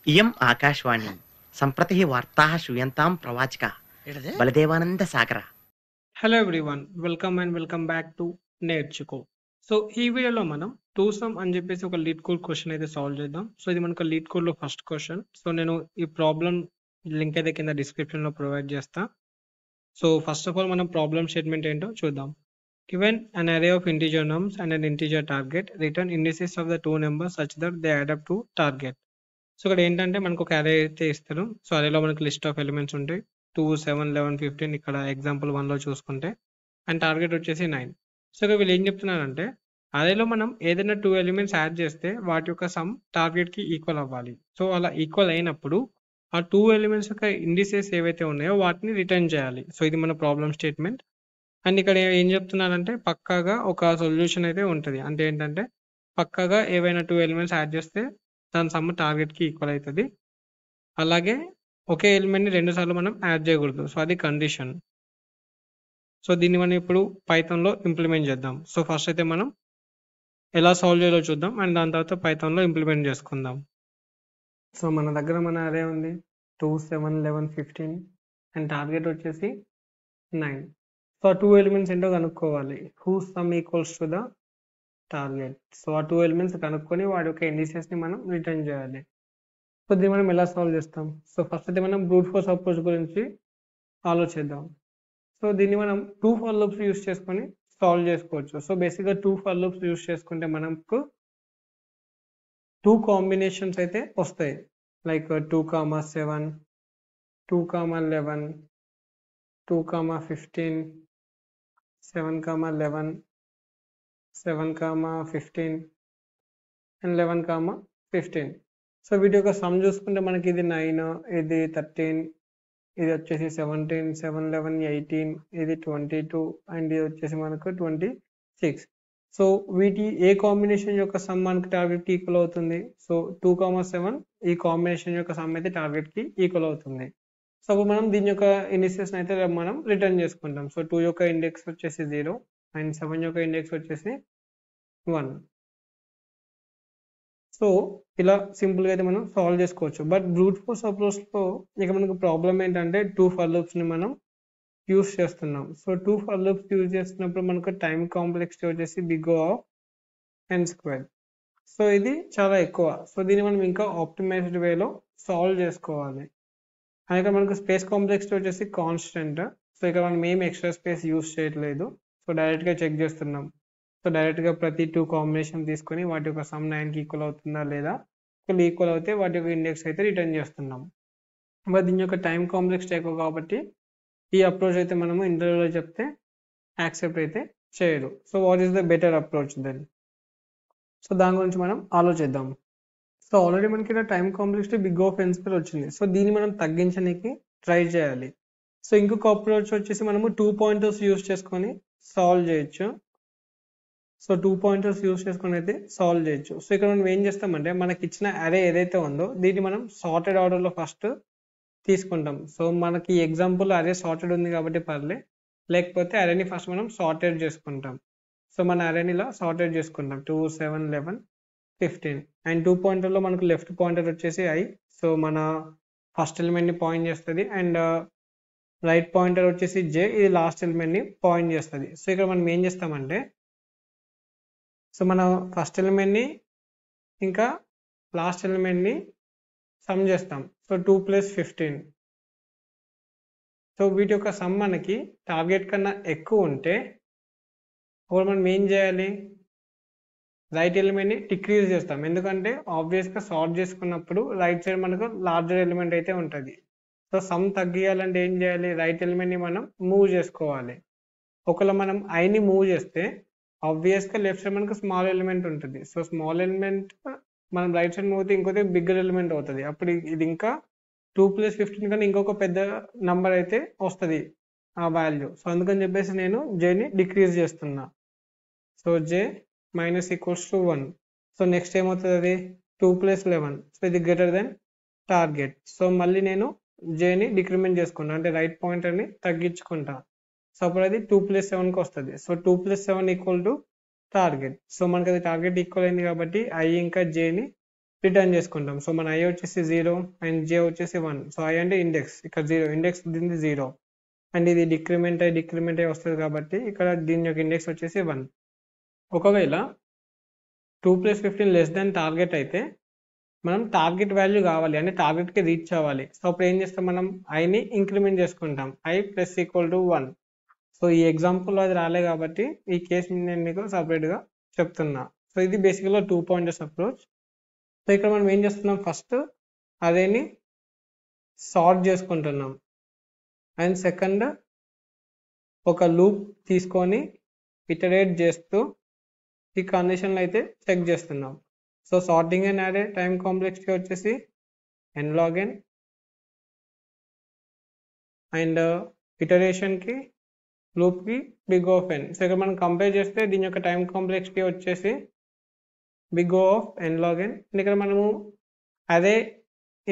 इयम् आकाशवाणी सम्प्रति वार्ताः श्रूयन्तां प्रवाचिका बलदेवानन्दसागरः। Hello everyone, welcome back to Nerchuko. So ఈ వీడియోలో మనం టూ సమ్ అని చెప్పేసి ఒక లీడ్ కోడ్ క్వశ్చన్ అయితే సాల్వ్ చేద్దాం. సో ఇది మనకు లీడ్ కోడ్ లో ఫస్ట్ క్వశ్చన్. సో నేను ఈ ప్రాబ్లం లింక్ అయితే కింద డిస్క్రిప్షన్ లో ప్రొవైడ్ చేస్తా. సో ఫస్ట్ ఆఫ్ ఆల్ మనం ప్రాబ్లం స్టేట్మెంట్ ఏంటో చూద్దాం. Given an array of integer nums and an integer target, return indices of the two numbers such that they add up to target. So ఇక్కడ ఏంటంటే మనకు ఒక అరే అయితే ఇస్తారు. సో అరేలో మనకు లిస్ట్ ఆఫ్ ఎలిమెంట్స్ ఉంటాయి 2, 7, 11, 15. ఇక్కడ ఎగ్జాంపుల్ 1 లో చూసుకుంటే అండ్ టార్గెట్ వచ్చేసి 9. సో ఇక్కడ వీళ్ళు ఏం చెప్తున్నారంటే అరేలో మనం ఏదైనా 2 ఎలిమెంట్స్ యాడ్ చేస్తే వాటి యొక్క సమ్ టార్గెట్ కి ఈక్వల్ అవ్వాలి. సో అలా ఈక్వల్ అయినప్పుడు ఆ 2 ఎలిమెంట్స్ యొక్క ఇండిసెస్ ఏవైతే ఉన్నాయో వాటిని రిటర్న్ చేయాలి. సో ఇది మన ప్రాబ్లం స్టేట్మెంట్. అండ్ ఇక్కడ ఏం చెప్తున్నారంటే పక్కాగా ఒక సొల్యూషన్ అయితే ఉంటుంది. అంటే ఏంటంటే పక్కాగా ఏవైనా 2 ఎలిమెంట్స్ యాడ్ చేస్తే దాని సమ్ టార్గెట్ కి ఈక్వల్ అవుతుంది. అలాగే ఒకే ఎలిమెంట్ ని 2 సార్లు మనం యాడ్ చేయకూడదు. సో అది కండిషన్. సో దీన్ని మనం ఇప్పుడు పైథాన్ లో ఇంప్లిమెంట్ చేద్దాం. సో ఫస్ట్ అయితే మనం ఎలా సాల్వ్ చేయాలో చూద్దాం అండ్ దాని తర్వాత పైథాన్ లో ఇంప్లిమెంట్ చేసుకుందాం. సో మన దగ్గర మన అరే ఉంది 2, 7, 11, 15 అండ్ టార్గెట్ వచ్చేసి 9. సో ఆ 2 ఎలిమెంట్స్ ఏంటో కనుక్కోవాలి. Who some equals to the target. So ఆ 2 ఎలిమెంట్స్ కనుక్కొని వాటి యొక్క ఇండిసెస్ ని మనం రిటర్న్ చేయాలి. సో దీన్ని మనం ఎలా సాల్వ్ చేస్తాం? సో ఫస్ట్ అయితే మనం బ్రూట్ ఫోర్స్ అప్రోచ్ గురించి ఆలోచిద్దాం. సో దీన్ని మనం 2 ఫర్ లూప్స్ యూస్ చేసుకొని సాల్వ్ చేసుకోవచ్చు. సో బేసిక్గా 2 ఫర్ లూప్స్ యూస్ చేసుకుంటే మనకు 2 కాంబినేషన్స్ అయితే వస్తాయి. Like 2,7, 2,11, 2,15, 7,11, 7,15 and 11,15. సో వీటి యొక్క సమ్ చూసుకుంటే మనకి ఇది 9, ఇది 13, ఇది వచ్చేసి 17, 7, 11, 18, ఇది 22 అండ్ ఇది వచ్చేసి మనకు 26. సో వీటి ఏ కాంబినేషన్ యొక్క సమ్ మనకి టార్గెట్ కి ఈక్వల్ అవుతుంది? సో 2,7 ఈ కాంబినేషన్ యొక్క సమ్ అయితే టార్గెట్ కి ఈక్వల్ అవుతుంది. సో అప్పుడు మనం దీని యొక్క ఇండిసెస్ అయితే మనం రిటర్న్ చేసుకుంటాం. సో 2 యొక్క ఇండెక్స్ వచ్చేసి 0 అండ్ 7 యొక్క ఇండెక్స్ వచ్చేసి 1. సో ఇలా సింపుల్ గా అయితే మనం సాల్వ్ చేసుకోవచ్చు. బట్ బ్రూట్ ఫోర్స్ అప్రోచ్ లో ఇక మనకు ప్రాబ్లం ఏంటంటే 2 ఫర్ లూప్స్ ని మనం యూస్ చేస్తున్నాం. సో 2 ఫర్ లూప్స్ యూజ్ చేస్తున్నప్పుడు మనకు టైం కాంప్లెక్సిటీ వచ్చేసి బిగ్ ఆఫ్ n². సో ఇది చాలా ఎక్కువ. సో దీన్ని మనం ఇంకా ఆప్టిమైజ్డ్ వేలో సాల్వ్ చేసుకోవాలి. అలాగే మనకు స్పేస్ కాంప్లెక్సిటీ వచ్చేసి కాన్స్టెంట్. సో ఇక్కడ మనం ఏం ఎక్స్ట్రా స్పేస్ యూస్ చేయట్లేదు. సో డైరెక్ట్ గా చెక్ చేస్తున్నాం. సో డైరెక్ట్ గా ప్రతి 2 కాంబినేషన్ తీసుకొని వాటి యొక్క సమ్ 9 కి ఈక్వల్ అవుతుందా లేదా, ఈక్వల్ అయితే వాటి యొక్క ఇండెక్స్ అయితే రిటర్న్ చేస్తున్నాం. బట్ దీని యొక్క టైం కాంప్లెక్స్ ఎక్కువ కాబట్టి ఈ అప్రోచ్ అయితే మనము ఇంటర్వ్యూలో చెప్తే యాక్సెప్ట్ అయితే చేయరు. So what is the better approach then? So దాని గురించి మనం ఆలోచిద్దాం. సో ఆల్రెడీ మనకి ఇలా time complexity big of n² వచ్చింది. సో దీన్ని మనం తగ్గించడానికి ట్రై చేయాలి. సో ఇంకొక అప్రోచ్ వచ్చేసి మనము 2 పాయింటర్స్ యూస్ చేసుకొని సాల్వ్ చేయొచ్చు. సో 2 పాయింటర్స్ యూస్ చేసుకొని అయితే సాల్వ్ చేయొచ్చు. సో ఇక్కడ మనం ఏం చేస్తామంటే మనకి ఇచ్చిన అరే ఏదైతే ఉందో దీన్ని మనం సార్టెడ్ ఆర్డర్ లో ఫస్ట్ తీసుకుంటాం. సో మనకి ఎగ్జాంపుల్ అరే సార్టెడ్ ఉంది కాబట్టి పర్లే, లేకపోతే అరేని ఫస్ట్ మనం సార్టెడ్ చేసుకుంటాం. సో మన అరేని ఇలా సార్టెడ్ చేసుకుంటాం 2, 7, 11, 15 అండ్ 2 పాయింటర్ లో మనకు లెఫ్ట్ పాయింటర్ వచ్చేసి i. సో మన ఫస్ట్ ఎలిమెంట్ ని పాయింట్ చేస్తుంది అండ్ రైట్ పాయింటర్ వచ్చేసి j, ఇది లాస్ట్ ఎలిమెంట్ ని పాయింట్ చేస్తుంది. సో ఇక్కడ మనం ఏం చేస్తామంటే సో మన ఫస్ట్ ఎలిమెంట్ ని ఇంకా లాస్ట్ ఎలిమెంట్ ని సమ్ చేస్తాం. సో 2 + 15. సో వీటి యొక్క సమ్ మనకి టార్గెట్ కన్నా ఎక్కువ ఉంటే అప్పుడు మనం ఏం చేయాలి? రైట్ ఎలిమెంట్ ని డిక్రీజ్ చేస్తాం. ఎందుకంటే ఆబ్వియస్ గా సార్ట్ చేసుకున్నప్పుడు రైట్ సైడ్ మనకు లార్జర్ ఎలిమెంట్ అయితే ఉంటుంది. సో సమ్ తగ్గియాలంటే ఏం చేయాలి? రైట్ ఎలిమెంట్ ని మనం మూవ్ చేసుకోవాలి. ఒకవేళ మనం i ని మూవ్ చేస్తే ఆబ్వియస్ గా లెఫ్ట్ సైడ్ మనకు స్మాల్ ఎలిమెంట్ ఉంటుంది. సో స్మాల్ ఎలిమెంట్ మనం రైట్ సైడ్ మూవ్ అయితే ఇంకొక బిగ్గర్ ఎలిమెంట్ అవుతుంది. అప్పుడు ఇది ఇంకా 2 + 15 కన్నా ఇంకొక పెద్ద నంబర్ అయితే వస్తుంది ఆ వాల్యూ. సో అందుకని చెప్పేసి నేను j ని డిక్రీజ్ చేస్తున్నా. So j - 1. సో నెక్స్ట్ ఏమవుతుంది? అది 2 + 11. సో ఇది గ్రేటర్ దెన్ టార్గెట్. సో మళ్ళీ నేను j ని డిక్రిమెంట్ చేసుకుంటా, అంటే రైట్ పాయింటర్ ని తగ్గించుకుంటా. సో అప్పుడు అది 2 + 7 కి వస్తుంది. So 2 + 7 = target. సో మనకి అది టార్గెట్ ఈక్వల్ అయింది కాబట్టి i ఇంకా j ని రిటర్న్ చేసుకుంటాం. సో మన i వచ్చేసి 0 అండ్ j వచ్చేసి 1. సో i అంటే ఇండెక్స్, ఇక్కడ 0, ఇండెక్స్ దీనిది 0 అండ్ ఇది డిక్రిమెంట్ అయ్యి వస్తుంది కాబట్టి ఇక్కడ దీని యొక్క ఇండెక్స్ వచ్చేసి 1. ఒకవేళ 2 + 15 లెస్ దాన్ టార్గెట్ అయితే మనం టార్గెట్ వాల్యూ కావాలి అంటే టార్గెట్కి రీచ్ అవ్వాలి. సో అప్పుడు ఏం చేస్తాం, మనం ఐని ఇంక్రిమెంట్ చేసుకుంటాం, i + = 1. సో ఈ ఎగ్జాంపుల్లో అది రాలే కాబట్టి ఈ కేసు నేను మీకు సపరేట్గా చెప్తున్నా. సో ఇది బేసిక్గా 2 పాయింటర్స్ అప్రోచ్. సో ఇక్కడ మనం ఏం చేస్తున్నాం, ఫస్ట్ అదేని సార్ట్ చేసుకుంటున్నాం అండ్ సెకండ్ ఒక లూప్ తీసుకొని ఇటరేట్ చేస్తూ ఈ కండిషన్లు అయితే చెక్ చేస్తున్నాం. సో సార్టింగ్ అండ్ యాడే టైం కాంప్లెక్సిటీ వచ్చేసి n log n అండ్ ఇటరేషన్కి లూప్కి బిగ్ ఆఫ్ n. సో ఇక్కడ మనం కంపేర్ చేస్తే దీని యొక్క టైం కాంప్లెక్సిటీ వచ్చేసి big of n log n. ఇక్కడ మనము అదే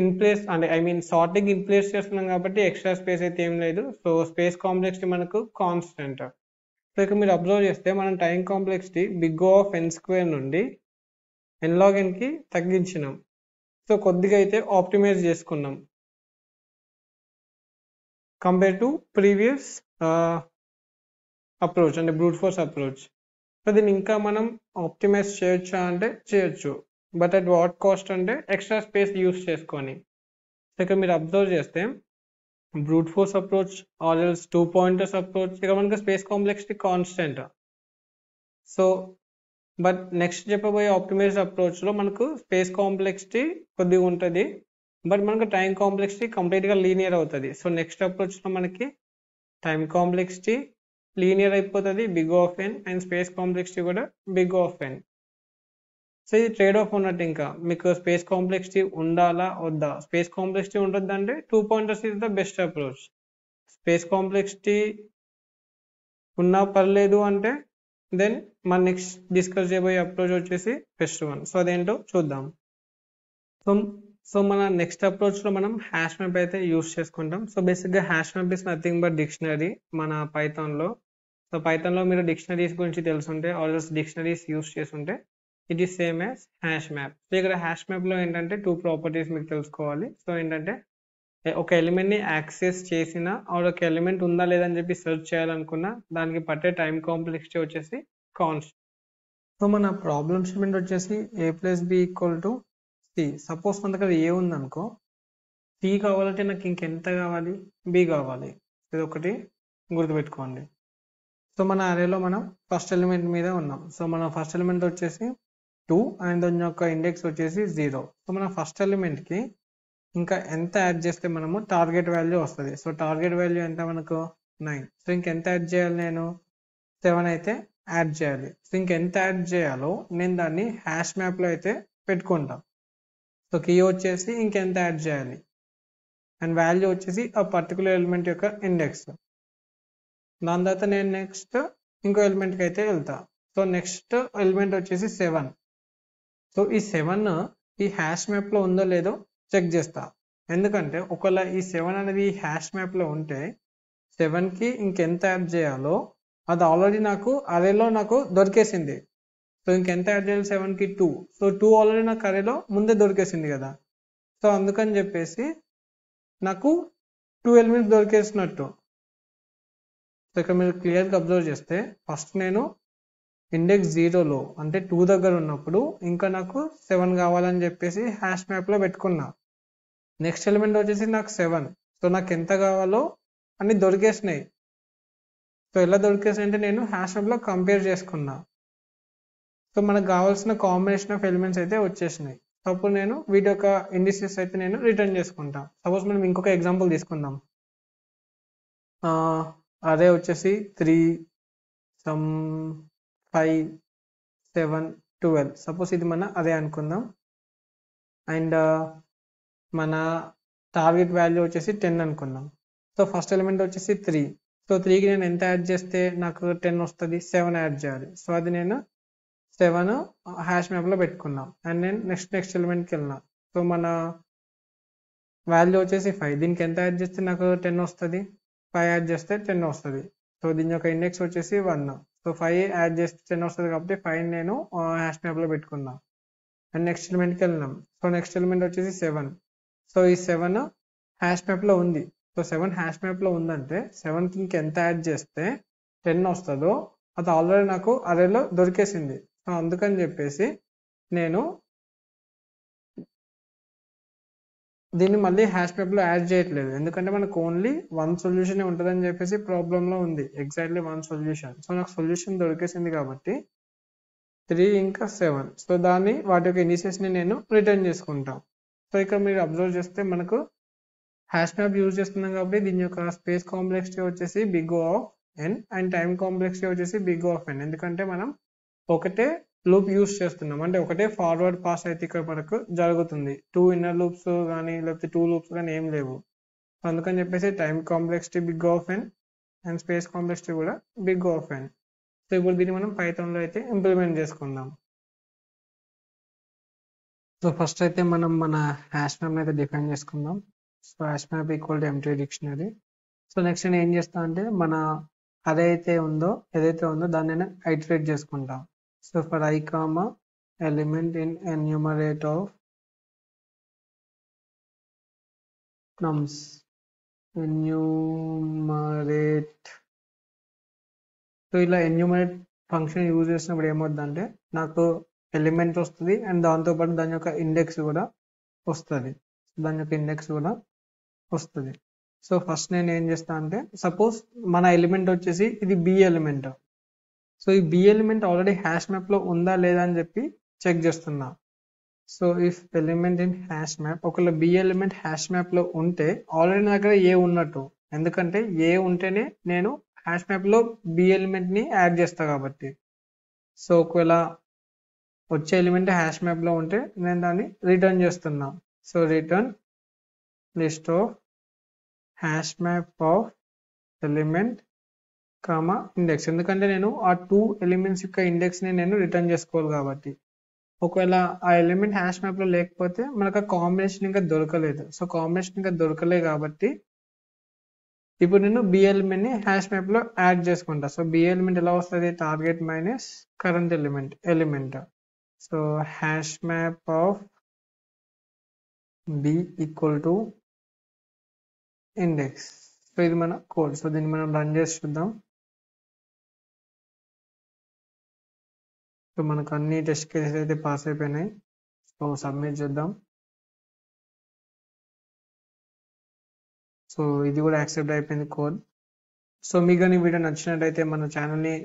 ఇన్ ప్లేస్ అంటే సార్టింగ్ ఇన్ ప్లేస్ చేస్తున్నాం కాబట్టి ఎక్స్ట్రా స్పేస్ అయితే ఏం లేదు. సో స్పేస్ కాంప్లెక్సిటీ మనకు కాన్స్టెంట్. సో ఇక్కడ మీరు అబ్జర్వ్ చేస్తే మనం time complexity big of n² నుండి n log nకి తగ్గించినాం. సో కొద్దిగా అయితే ఆప్టిమైజ్ చేసుకున్నాం కంపేర్ టు ప్రీవియస్ అప్రోచ్ అంటే బ్రూట్ ఫోర్స్ అప్రోచ్. సో దీన్ని ఇంకా మనం ఆప్టిమైజ్ చేయొచ్చా అంటే చేయొచ్చు, బట్ అట్ వాట్ కాస్ట్ అంటే ఎక్స్ట్రా స్పేస్ యూస్ చేసుకొని. సో ఇక్కడ మీరు అబ్జర్వ్ చేస్తే brute force approach or else 2 pointers approach ఇక్కడ మనకు space complexity constant. So but next చెప్పబోయే ఆప్టిమైజ్డ్ అప్రోచ్లో మనకు స్పేస్ కాంప్లెక్సిటీ కొద్దిగా ఉంటుంది, బట్ మనకు టైం కాంప్లెక్సిటీ కంప్లీట్గా లీనియర్ అవుతుంది. సో నెక్స్ట్ అప్రోచ్లో మనకి టైం కాంప్లెక్సిటీ లీనియర్ అయిపోతుంది big of n and space complexity కూడా బిగ్ ఆఫ్ n. సో ఇది ట్రేడ్ ఆఫ్ ఉన్నట్టు. ఇంకా మీకు స్పేస్ కాంప్లెక్సిటీ ఉండాలా వద్దా, స్పేస్ కాంప్లెక్సిటీ ఉంటుంది అంటే 2 pointers is the best approach. Space complexity ఉన్నా పర్లేదు అంటే దెన్ మన నెక్స్ట్ డిస్కస్ చేయబోయే అప్రోచ్ వచ్చేసి బెస్ట్ వన్. సో అదేంటో చూద్దాం. సో మన నెక్స్ట్ అప్రోచ్లో మనం హ్యాష్ మ్యాప్ అయితే యూస్ చేసుకుంటాం. సో బేసిక్గా hash map is nothing but dictionary మన పైథాన్లో. సో పైథాన్లో మీరు డిక్షనరీస్ గురించి తెలుసుంటే ఆల్రెడీ డిక్షనరీస్ యూస్ చేస్తుంటే it is same as hash map. So ఇక్కడ హ్యాష్ మ్యాప్లో ఏంటంటే 2 ప్రాపర్టీస్ మీకు తెలుసుకోవాలి. సో ఏంటంటే ఒక ఎలిమెంట్ని యాక్సెస్ చేసిన ఒక ఎలిమెంట్ ఉందా లేదని చెప్పి సెర్చ్ చేయాలనుకున్నా దానికి పట్టే టైం కాంప్లెక్సిటీ వచ్చేసి కాన్స్టెంట్. సో మన ప్రాబ్లమ్ స్టేట్మెంట్ వచ్చేసి a + b = c. సపోజ్ మన దగ్గర ఏ ఉందనుకో, c కావాలంటే నాకు ఇంకెంత కావాలి, b కావాలి. ఇది ఒకటి గుర్తుపెట్టుకోండి. సో మన అరేలో మనం ఫస్ట్ ఎలిమెంట్ మీద ఉన్నాం. సో మన ఫస్ట్ ఎలిమెంట్ వచ్చేసి 2 అండ్ దాని యొక్క ఇండెక్స్ వచ్చేసి 0. సో మన ఫస్ట్ ఎలిమెంట్కి ఇంకా ఎంత యాడ్ చేస్తే మనము టార్గెట్ వాల్యూ వస్తుంది. సో టార్గెట్ వాల్యూ ఎంత మనకు 9. సో ఇంకెంత యాడ్ చేయాలి, నేను 7 అయితే యాడ్ చేయాలి. సో ఇంకెంత యాడ్ చేయాలో నేను దాన్ని హ్యాష్ మ్యాప్లో అయితే పెట్టుకుంటాం. సో కీ వచ్చేసి ఇంకెంత యాడ్ చేయాలి అండ్ వాల్యూ వచ్చేసి ఆ పర్టికులర్ ఎలిమెంట్ యొక్క ఇండెక్స్. దాని తర్వాత నేను నెక్స్ట్ ఇంకో ఎలిమెంట్కి అయితే వెళ్తా. సో నెక్స్ట్ ఎలిమెంట్ వచ్చేసి 7. సో ఈ 7 ఈ హ్యాష్ మ్యాప్లో ఉందో లేదో చెక్ చేస్తా. ఎందుకంటే ఒకవేళ ఈ 7 అనేది ఈ హ్యాష్ మ్యాప్లో ఉంటే 7కి ఇంకెంత యాడ్ చేయాలో అది ఆల్రెడీ నాకు అరేలో నాకు దొరికేసింది. సో ఇంకెంత యాడ్ చేయాలి 7కి 2. సో 2 ఆల్రెడీ నాకు అరేలో ముందే దొరికేసింది కదా. సో అందుకని చెప్పేసి నాకు 2 ఎలిమెంట్స్ దొరికేసినట్టు. సో ఇక్కడ మీరు క్లియర్గా అబ్జర్వ్ చేస్తే ఫస్ట్ నేను ఇండెక్స్ 0లో అంటే 2 దగ్గర ఉన్నప్పుడు ఇంకా నాకు 7 కావాలని చెప్పేసి హ్యాష్ మ్యాప్లో పెట్టుకున్నా. నెక్స్ట్ ఎలిమెంట్ వచ్చేసి నాకు 7. సో నాకు ఎంత కావాలో అన్ని దొరికేసినాయి. సో ఎలా దొరికేసినాయి అంటే నేను హ్యాష్ మ్యాప్లో కంపేర్ చేసుకున్నా. సో మనకు కావాల్సిన కాంబినేషన్ ఆఫ్ ఎలిమెంట్స్ అయితే వచ్చేసినాయి. సో అప్పుడు నేను వీటి యొక్క ఇండిసెస్ అయితే నేను రిటర్న్ చేసుకుంటా. సపోజ్ మనం ఇంకొక ఎగ్జాంపుల్ తీసుకుందాం. అదే వచ్చేసి 3 some 5 7 12. సపోజ్ ఇది మన అదే అనుకుందాం అండ్ మన టార్గెట్ వాల్యూ వచ్చేసి 10 అనుకుందాం. సో ఫస్ట్ ఎలిమెంట్ వచ్చేసి 3. సో 3కి నేను ఎంత యాడ్ చేస్తే నాకు 10 వస్తుంది, 7 యాడ్ చేయాలి. సో అది నేను 7 హ్యాష్ మ్యాప్లో పెట్టుకున్నాం అండ్ నేను నెక్స్ట్ ఎలిమెంట్కి వెళ్ళినా. సో మన వాల్యూ వచ్చేసి 5. దీనికి ఎంత యాడ్ చేస్తే నాకు 10 వస్తుంది, 5 యాడ్ చేస్తే 10 వస్తుంది. సో దీని యొక్క ఇండెక్స్ వచ్చేసి 1. సో 5 యాడ్ చేస్తే 10 వస్తుంది కాబట్టి 5 నేను హ్యాష్ మ్యాప్లో పెట్టుకున్నా. అండ్ నెక్స్ట్ ఎలిమెంట్కి వెళ్ళినాం. సో నెక్స్ట్ ఎలిమెంట్ వచ్చేసి 7. సో ఈ 7 హ్యాష్ మ్యాప్లో ఉంది. సో 7 హ్యాష్ మ్యాప్లో ఉందంటే 7కి ఇంక ఎంత యాడ్ చేస్తే 10 వస్తుందో అది ఆల్రెడీ నాకు అరేలో దొరికేసింది. సో అందుకని చెప్పేసి నేను దీన్ని మళ్ళీ హ్యాష్ మ్యాప్లో యాడ్ చేయట్లేదు, ఎందుకంటే మనకు ఓన్లీ 1 సొల్యూషన్ ఉంటుందని చెప్పేసి ప్రాబ్లంలో ఉంది, ఎగ్జాక్ట్లీ 1 సొల్యూషన్. సో నాకు సొల్యూషన్ దొరికేసింది కాబట్టి 3 ఇంకా 7. సో దాన్ని వాటి యొక్క ఇండిసెస్ని నేను రిటర్న్ చేసుకుంటాం. సో ఇక్కడ మీరు అబ్జర్వ్ చేస్తే మనకు హ్యాష్ మ్యాప్ యూజ్ చేస్తున్నాం కాబట్టి దీని యొక్క స్పేస్ కాంప్లెక్సిటీ వచ్చేసి big of n and time complexity వచ్చేసి బిగ్ ఆఫ్ n, ఎందుకంటే మనం ఒకటే లూప్ యూజ్ చేస్తున్నాం, అంటే ఒకటే ఫార్వర్డ్ పాస్ అయితే ఇక్కడ మనకు జరుగుతుంది. 2 ఇన్నర్ లూప్స్ కానీ లేకపోతే 2 లూప్స్ కానీ ఏం లేవు. సో అందుకని చెప్పేసి time complexity big of n and space complexity కూడా బిగ్ ఆఫ్ n. సో ఇప్పుడు దీన్ని మనం పైథాన్లో అయితే ఇంప్లిమెంట్ చేసుకుందాం. సో ఫస్ట్ అయితే మనం మన హ్యాష్ మ్యాప్ అయితే డిఫైన్ చేసుకుందాం. So hash map equal to empty dictionary. So next నేను ఏం చేస్తా అంటే మన అదే అయితే ఉందో ఏదైతే ఉందో దాన్ని నేను ఐటరేట్ చేసుకుంటాం. So for I comma element in enumerate of నమ్స్ enumerate. So ఇలా ఎన్యూమరేట్ ఫంక్షన్ యూజ్ చేసినప్పుడు ఏమవుతుందంటే నాకు ఎలిమెంట్ వస్తుంది అండ్ దాంతోపాటు దాని యొక్క ఇండెక్స్ కూడా వస్తుంది. సో ఫస్ట్ నేను ఏం చేస్తా అంటే సపోజ్ మన ఎలిమెంట్ వచ్చేసి ఇది బి ఎలిమెంట్. సో ఈ బి ఎలిమెంట్ ఆల్రెడీ హ్యాష్ మ్యాప్లో ఉందా లేదా అని చెప్పి చెక్ చేస్తున్నా. So if element in hash map, ఒకవేళ బి ఎలిమెంట్ హ్యాష్ మ్యాప్లో ఉంటే ఆల్రెడీ నా దగ్గర ఏ ఉన్నట్టు, ఎందుకంటే ఏ ఉంటేనే నేను హ్యాష్ మ్యాప్లో బి ఎలిమెంట్ని యాడ్ చేస్తా కాబట్టి. సో ఒకవేళ వచ్చే ఎలిమెంట్ హ్యాష్ మ్యాప్లో ఉంటే నేను దాన్ని రిటర్న్ చేస్తున్నా. So return list of hash map of element comma index, ఎందుకంటే నేను ఆ 2 ఎలిమెంట్స్ యొక్క ఇండెక్స్ని నేను రిటర్న్ చేసుకోవాలి కాబట్టి. ఒకవేళ ఆ ఎలిమెంట్ హ్యాష్ మ్యాప్లో లేకపోతే మనకు ఆ కాంబినేషన్ ఇంకా దొరకలేదు. సో కాంబినేషన్ ఇంకా దొరకలేదు కాబట్టి ఇప్పుడు నేను బి ఎలిమెంట్ని హ్యాష్ మ్యాప్లో యాడ్ చేసుకుంటా. సో బి ఎలిమెంట్ ఎలా వస్తుంది, target minus current element. So hash map of B equal to index. So ఇది మన కోడ్. సో దీన్ని మనం రన్ చేసి చూద్దాం. సో మనకు అన్ని టెస్ట్ కేసెస్ అయితే పాస్ అయిపోయినాయి. సో సబ్మిట్ చేద్దాం. సో ఇది కూడా యాక్సెప్ట్ అయిపోయింది కోడ్. సో మీకు కానీ వీడియో నచ్చినట్టయితే మన ఛానల్ని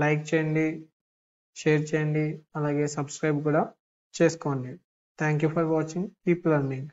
లైక్ చేయండి, షేర్ చేయండి, అలాగే సబ్స్క్రైబ్ కూడా చేసుకోండి. Thank you for watching. Keep learning.